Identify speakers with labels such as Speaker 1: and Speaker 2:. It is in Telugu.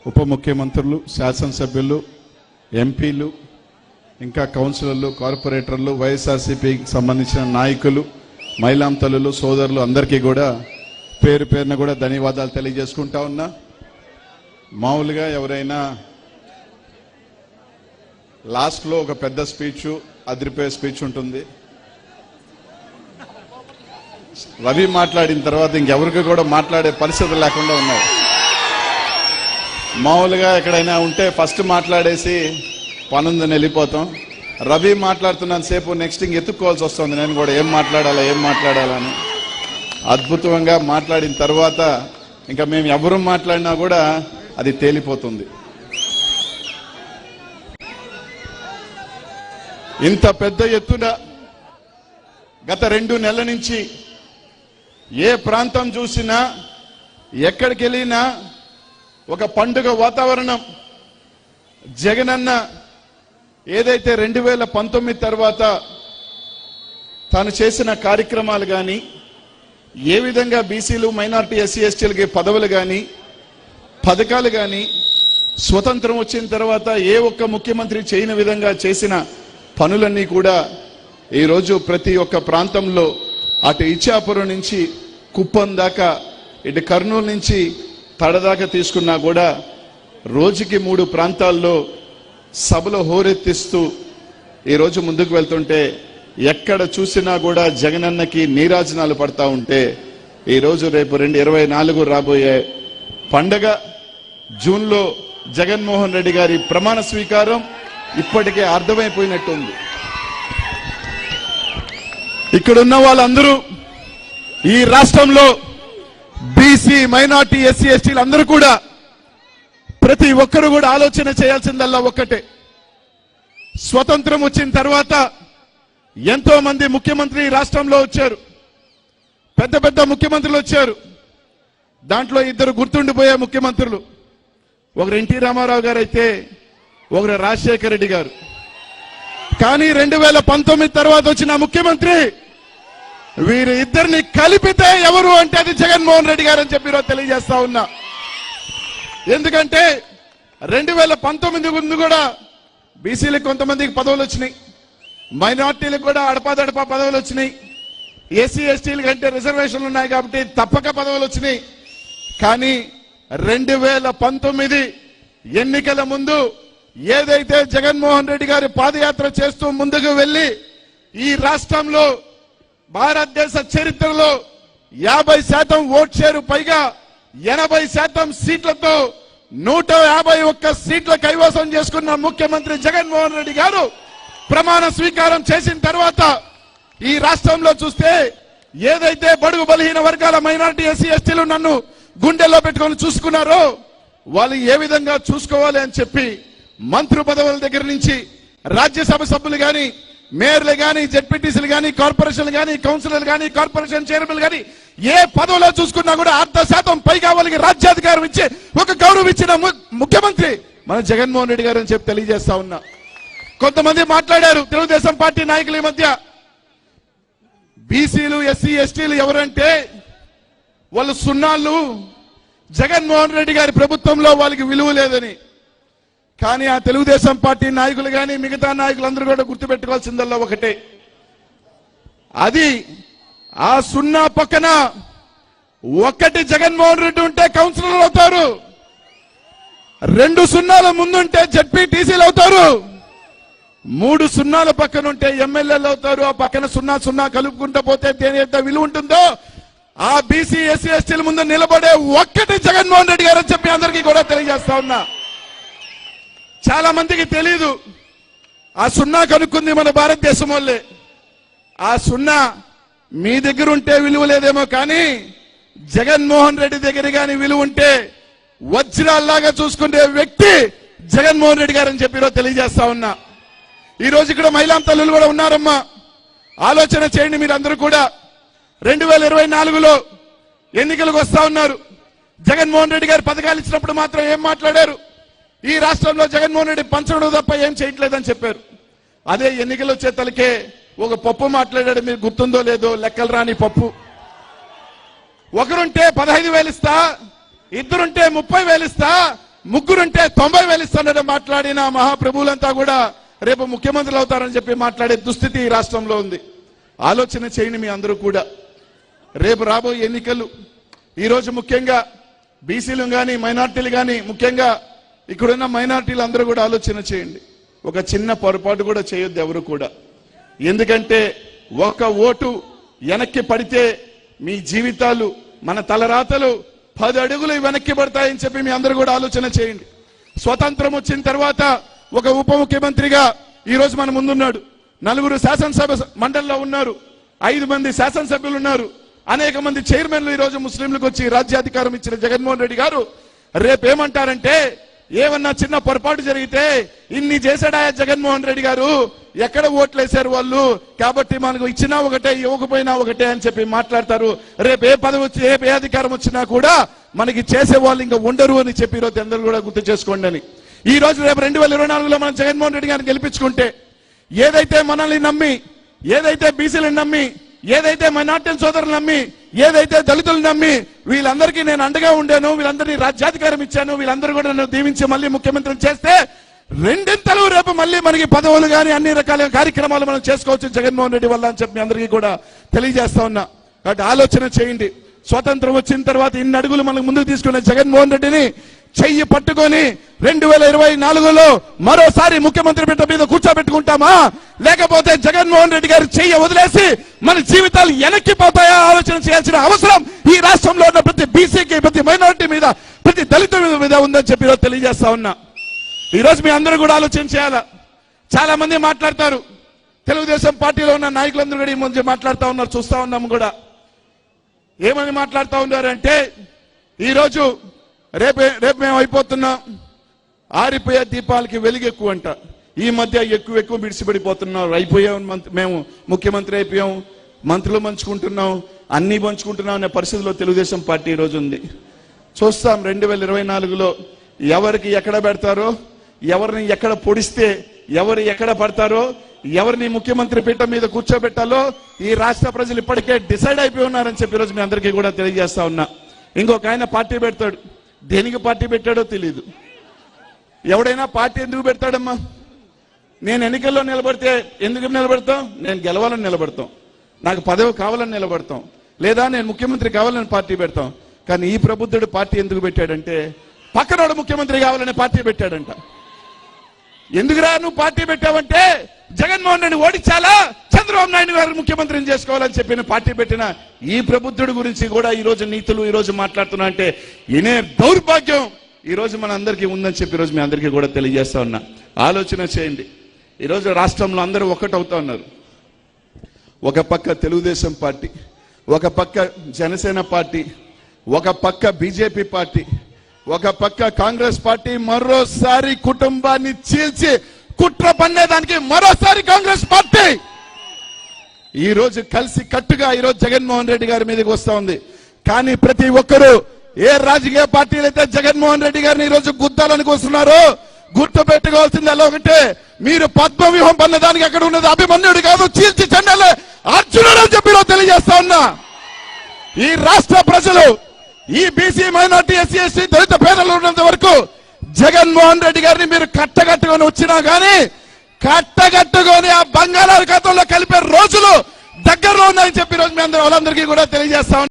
Speaker 1: ఉప ముఖ్యమంత్రులు, శాసనసభ్యులు, ఎంపీలు, ఇంకా కౌన్సిలర్లు, కార్పొరేటర్లు, వైఎస్ఆర్సీపీకి సంబంధించిన నాయకులు, మహిళా తల్లులు, సోదరులు అందరికీ కూడా పేరు పేరున కూడా ధన్యవాదాలు తెలియజేసుకుంటా ఉన్నా. మామూలుగా ఎవరైనా లాస్ట్లో ఒక పెద్ద స్పీచ్, అదిరిపోయే స్పీచ్ ఉంటుంది. రవి మాట్లాడిన తర్వాత ఇంకెవరికి కూడా మాట్లాడే పరిస్థితులు లేకుండా ఉన్నాయి. మామూలుగా ఎక్కడైనా ఉంటే ఫస్ట్ మాట్లాడేసి పనుందని వెళ్ళిపోతాం. రవి మాట్లాడుతున్నంతసేపు నెక్స్ట్ ఇంక ఎత్తుక్కోవాల్సి వస్తుంది. నేను కూడా ఏం మాట్లాడాలని అద్భుతంగా మాట్లాడిన తర్వాత ఇంకా మేము ఎవరు మాట్లాడినా కూడా అది తేలిపోతుంది. ఇంత పెద్ద ఎత్తున గత 2 నెలల నుంచి ఏ ప్రాంతం చూసినా, ఎక్కడికి వెళ్ళినా ఒక పండుగ వాతావరణం. జగనన్న ఏదైతే 2019 తర్వాత తాను చేసిన కార్యక్రమాలు కానీ, ఏ విధంగా బీసీలు, మైనారిటీ, ఎస్సీ ఎస్టీలకి పదవులు కానీ, పథకాలు కానీ, స్వతంత్రం వచ్చిన తర్వాత ఏ ఒక్క ముఖ్యమంత్రి చేయని విధంగా చేసిన పనులన్నీ కూడా ఈరోజు ప్రతి ఒక్క ప్రాంతంలో, అటు ఇచ్చాపురం నుంచి కుప్పం దాకా, ఇటు కర్నూలు నుంచి తడదాకా తీసుకున్నా కూడా రోజుకి 3 ప్రాంతాల్లో సభలో హోరెత్తిస్తూ ఈరోజు ముందుకు వెళ్తుంటే ఎక్కడ చూసినా కూడా జగనన్నకి నీరాజనాలు పడతా ఉంటే ఈరోజు రేపు 2024 రాబోయే పండగ జూన్లో జగన్మోహన్ రెడ్డి గారి ప్రమాణ స్వీకారం ఇప్పటికే అర్థమైపోయినట్టుంది. ఇక్కడున్న వాళ్ళందరూ, ఈ రాష్ట్రంలో బీసీ, మైనార్టీ, ఎస్సీ ఎస్టీలు అందరూ కూడా ప్రతి ఒక్కరు కూడా ఆలోచన చేయాల్సిందల్లా ఒక్కటే. స్వతంత్రం వచ్చిన తర్వాత ఎంతో మంది ముఖ్యమంత్రి రాష్ట్రంలో వచ్చారు, పెద్ద పెద్ద ముఖ్యమంత్రులు వచ్చారు. దాంట్లో 2 గుర్తుండిపోయే ముఖ్యమంత్రులు, ఒకరు ఎన్టీ రామారావు గారు అయితే ఒకరు రాజశేఖర రెడ్డి గారు. కానీ 2019 తర్వాత వచ్చిన ముఖ్యమంత్రి వీరి ఇద్దరిని కలిపితే ఎవరు అంటే అది జగన్మోహన్ రెడ్డి గారు అని చెప్పి తెలియజేస్తా ఉన్నా. ఎందుకంటే 2019 ముందు కూడా బీసీలకు కొంతమందికి పదవులు వచ్చినాయి, మైనార్టీలకు కూడా అడపాదడపా పదవులు వచ్చినాయి, ఎస్సీ ఎస్టీలకు అంటే రిజర్వేషన్లు ఉన్నాయి కాబట్టి తప్పక పదవులు వచ్చినాయి. కానీ 2019 ఎన్నికల ముందు ఏదైతే జగన్మోహన్ రెడ్డి గారి పాదయాత్ర చేస్తూ ముందుకు వెళ్లి ఈ రాష్ట్రంలో భారతదేశ చరిత్రలో 50% ఓట్ షేరు పైగా 80% సీట్లతో 151 సీట్ల కైవసం చేసుకున్న ముఖ్యమంత్రి జగన్మోహన్ రెడ్డి గారు ప్రమాణ స్వీకారం చేసిన తర్వాత ఈ రాష్ట్రంలో చూస్తే ఏదైతే బడుగు బలహీన వర్గాల, మైనారిటీ, ఎస్సీ ఎస్టీలు నన్ను గుండెల్లో పెట్టుకొని చూసుకున్నారో వాళ్ళు ఏ విధంగా చూసుకోవాలి అని చెప్పి మంత్రి పదవుల దగ్గర నుంచి రాజ్యసభ సభ్యులు కానీ, మేయర్లు కానీ, జెడ్పీటీసీలు కానీ, కార్పొరేషన్లు కానీ, కౌన్సిలర్లు కానీ, కార్పొరేషన్ చైర్మన్లు కానీ ఏ పదవిలో చూసుకున్నా కూడా 1/2% పైగా వాళ్ళకి రాజ్యాధికారం ఇచ్చి ఒక గౌరవం ఇచ్చిన ముఖ్యమంత్రి మన జగన్మోహన్ రెడ్డి గారు అని చెప్పి తెలియజేస్తా ఉన్నా. కొంతమంది మాట్లాడారు తెలుగుదేశం పార్టీ నాయకుల మధ్య, బీసీలు, ఎస్సీ ఎస్టీలు ఎవరంటే వాళ్ళు సున్నాళ్ళు, జగన్మోహన్ రెడ్డి గారి ప్రభుత్వంలో వాళ్ళకి విలువ లేదని. కానీ ఆ తెలుగుదేశం పార్టీ నాయకులు కానీ మిగతా నాయకులందరూ కూడా గుర్తుపెట్టుకోవాల్సిందల్లా ఒకటే, అది ఆ 0 పక్కన 1 జగన్మోహన్ రెడ్డి ఉంటే కౌన్సిలర్లు అవుతారు, 2 0ల ముందుంటే జెడ్పీటీసీలు అవుతారు, 3 0ల పక్కన ఉంటే ఎమ్మెల్యేలు అవుతారు. ఆ పక్కన 0 కలుపుకుంటూ పోతే దేని ఎంత విలువ ఉంటుందో ఆ బీసీ, ఎస్సీ ఎస్టీల ముందు నిలబడే 1 జగన్మోహన్ రెడ్డి గారు అని చెప్పి అందరికీ కూడా తెలియజేస్తా ఉన్నా. చాలా మందికి తెలీదు, ఆ 0 కనుక్కుంది మన భారతదేశం వాళ్ళే. ఆ 0 మీ దగ్గర ఉంటే విలువ లేదేమో, కానీ జగన్మోహన్ రెడ్డి దగ్గర కానీ విలువ ఉంటే వజ్రాల్లాగా చూసుకునే వ్యక్తి జగన్మోహన్ రెడ్డి గారు అని చెప్పి తెలియజేస్తా ఉన్నా. ఈ రోజు ఇక్కడ మహిళా తల్లులు కూడా ఉన్నారమ్మా. ఆలోచన చేయండి మీరు అందరూ కూడా. 2024లో ఎన్నికలకు వస్తా ఉన్నారు. జగన్మోహన్ రెడ్డి గారు పథకాలు ఇచ్చినప్పుడు మాత్రం ఏం మాట్లాడారు? ఈ రాష్ట్రంలో జగన్మోహన్ రెడ్డి పంచడం తప్ప ఏం చేయట్లేదని చెప్పారు. అదే ఎన్నికలు వచ్చే తలకే ఒక పప్పు మాట్లాడాడు, మీరు గుర్తుందో లేదో, లెక్కలు రాని పప్పు. ఒకరుంటే 15,000 ఇస్తా, ఇద్దరుంటే 30,000 ఇస్తా, ముగ్గురుంటే 90,000 ఇస్తానని మాట్లాడిన మహాప్రభువులంతా కూడా రేపు ముఖ్యమంత్రులు అవుతారని చెప్పి మాట్లాడే దుస్థితి ఈ రాష్ట్రంలో ఉంది. ఆలోచన చేయండి మీ అందరూ కూడా. రేపు రాబోయే ఎన్నికలు ఈరోజు ముఖ్యంగా బీసీలు కానీ మైనార్టీలు కానీ ముఖ్యంగా ఇక్కడున్న మైనార్టీలు అందరూ కూడా ఆలోచన చేయండి. ఒక చిన్న పొరపాటు కూడా చేయొద్దు ఎవరు కూడా. ఎందుకంటే ఒక ఓటు వెనక్కి పడితే మీ జీవితాలు మన తలరాతలు 10 అడుగులు వెనక్కి పడతాయని చెప్పి మీ అందరూ కూడా ఆలోచన చేయండి. స్వతంత్రం వచ్చిన తర్వాత ఒక ఉప ముఖ్యమంత్రిగా ఈ రోజు మన ముందున్నాడు. 4 శాసనసభ మండలిలో ఉన్నారు, 5 మంది శాసనసభ్యులు ఉన్నారు, అనేక మంది చైర్మన్లు ఈ రోజు ముస్లింలకు వచ్చి రాజ్యాధికారం ఇచ్చిన జగన్మోహన్ రెడ్డి గారు రేపేమంటారంటే ఏమన్నా చిన్న పొరపాటు జరిగితే ఇన్ని చేశాడా జగన్మోహన్ రెడ్డి గారు, ఎక్కడ ఓట్లేశారు వాళ్ళు, కాబట్టి మనకు ఇచ్చినా ఒకటే ఇవ్వకపోయినా ఒకటే అని చెప్పి మాట్లాడతారు. రేపు ఏ పదవి వచ్చి ఏ అధికారం వచ్చినా కూడా మనకి చేసే వాళ్ళు ఇంకా ఉండరు అని చెప్పి ఈరోజు అందరూ కూడా గుర్తు చేసుకోండి అని. ఈ రోజు రేపు 2024లో మనం జగన్మోహన్ రెడ్డి గారిని గెలిపించుకుంటే ఏదైతే మనల్ని నమ్మి, ఏదైతే బీసీలను నమ్మి, ఏదైతే మైనార్టీ సోదరులు నమ్మి, ఏదైతే దళితులు నమ్మి వీళ్ళందరికీ నేను అండగా ఉండాను, వీళ్ళందరినీ రాజ్యాధికారం ఇచ్చాను, వీళ్ళందరూ కూడా నన్ను దీవించి మళ్ళీ ముఖ్యమంత్రిని చేస్తే రెండింతలు రేపు మళ్ళీ మనకి పదవులు కానీ అన్ని రకాల కార్యక్రమాలు మనం చేసుకోవచ్చు జగన్మోహన్ రెడ్డి వల్ల అని చెప్పి అందరికీ కూడా తెలియజేస్తా ఉన్నా. కాబట్టి ఆలోచన చేయండి. స్వతంత్రం వచ్చిన తర్వాత ఇన్ని అడుగులు మనకు ముందుకు తీసుకున్న జగన్మోహన్ రెడ్డిని చెయ్యి పట్టుకొని 2024లో మరోసారి ముఖ్యమంత్రి బిడ్డ మీద కూర్చోబెట్టుకుంటామా, లేకపోతే జగన్మోహన్ రెడ్డి గారు చెయ్యి వదిలేసి మన జీవితాలు వెనక్కి పోతాయా ఆలోచన చేయాల్సిన అవసరం ఈ రాష్ట్రంలో ఉన్న ప్రతి బీసీకి, ప్రతి మైనారిటీ మీద, ప్రతి దళిత మీద ఉందని చెప్పి తెలియజేస్తా ఉన్నా. ఈ రోజు మీ అందరూ కూడా ఆలోచన చేయాలా. చాలా మంది మాట్లాడతారు, తెలుగుదేశం పార్టీలో ఉన్న నాయకులందరూ కూడా ఈ ముందు మాట్లాడుతూ ఉన్నారు, చూస్తా ఉన్నాము కూడా. ఏమని మాట్లాడుతూ ఉన్నారంటే ఈరోజు రేపు మేము అయిపోతున్నాం, ఆరిపోయే దీపాలకి వెలుగు ఎక్కువ అంట. ఈ మధ్య ఎక్కువ బిడిసిపడిపోతున్నాం, అయిపోయాం, మేము ముఖ్యమంత్రి అయిపోయాం, మంత్రులు పంచుకుంటున్నాం, అన్ని పంచుకుంటున్నాం అనే పరిస్థితిలో తెలుగుదేశం పార్టీ ఈ రోజు ఉంది. చూస్తాం 2024లో ఎవరికి ఎక్కడ పెడతారో, ఎవరిని ఎక్కడ పొడిస్తే ఎవరు ఎక్కడ పడతారో, ఎవరిని ముఖ్యమంత్రి పీఠం మీద కూర్చోబెట్టాలో ఈ రాష్ట్ర ప్రజలు ఇప్పటికే డిసైడ్ అయిపోయి ఉన్నారని చెప్పి ఈరోజు మీ అందరికీ కూడా తెలియజేస్తా ఉన్నా. ఇంకొక ఆయన పార్టీ పెడతాడు, దేనికి పార్టీ పెట్టాడో తెలియదు. ఎవడైనా పార్టీ ఎందుకు పెడతాడమ్మా? నేను ఎన్నికల్లో నిలబడితే ఎందుకు నిలబడతాం? నేను గెలవాలని నిలబడతాం, నాకు పదవి కావాలని నిలబడతాం, లేదా నేను ముఖ్యమంత్రి కావాలని పార్టీ పెడతాం. కానీ ఈ ప్రబుద్ధుడు పార్టీ ఎందుకు పెట్టాడంటే పక్కనోడు ముఖ్యమంత్రి కావాలని పార్టీ పెట్టాడంట. ఎందుకురా నువ్వు పార్టీ పెట్టావంటే జగన్మోహన్ రెడ్డి ఓడించాలా, చంద్రబాబు నాయుడు గారు ముఖ్యమంత్రిని చేసుకోవాలని చెప్పిన పార్టీ పెట్టిన ఈ ప్రబుద్ధుడి గురించి కూడా ఈ రోజు నీతులు ఈ రోజు మాట్లాడుతున్నా అంటే ఇనే దౌర్భాగ్యం ఈ రోజు మన అందరికీ ఉందని చెప్పి ఈరోజు మీ అందరికీ కూడా తెలియజేస్తా ఉన్నా. ఆలోచన చేయండి. ఈరోజు రాష్ట్రంలో అందరూ ఒక్కటవుతా ఉన్నారు. ఒక పక్క తెలుగుదేశం పార్టీ, ఒక పక్క జనసేన పార్టీ, ఒక పక్క బీజేపీ పార్టీ, ఒక పక్క కాంగ్రెస్ పార్టీ మరోసారి కుటుంబాన్ని చీల్చి కుట్ర పన్నేదానికి మరోసారి కాంగ్రెస్ పార్టీ ఈ రోజు కలిసి కట్టుగా ఈ రోజు జగన్మోహన్ రెడ్డి గారి మీదకి వస్తా ఉంది. కానీ ప్రతి ఒక్కరూ ఏ రాజకీయ పార్టీలు అయితే జగన్మోహన్ రెడ్డి గారిని ఈ రోజు గుద్దాలని వస్తున్నారో గుర్తు పెట్టుకోవాల్సింది అలా ఒకటే, మీరు పద్మవ్యూహం పన్నదానికి అక్కడ ఉన్నది అభిమన్యుడు కాదు, చీల్చి చెండాలే అర్జునుడు అని చెప్పి తెలియజేస్తా ఉన్నా. ఈ రాష్ట్ర ప్రజలు ఈ బీసీ మైనార్టీ ఎస్సీ ఎస్టీ దళిత పేదలు ఉన్నంత వరకు జగన్మోహన్ రెడ్డి గారిని మీరు కట్టగట్టుకొని వచ్చినా గానీ కట్టగట్టుకొని ఆ బంగాళాఖాతంలో కలిపే రోజులు దగ్గరలో ఉన్నాయని చెప్పి రోజు మీ అందరూ వాళ్ళందరికీ కూడా తెలియజేస్తా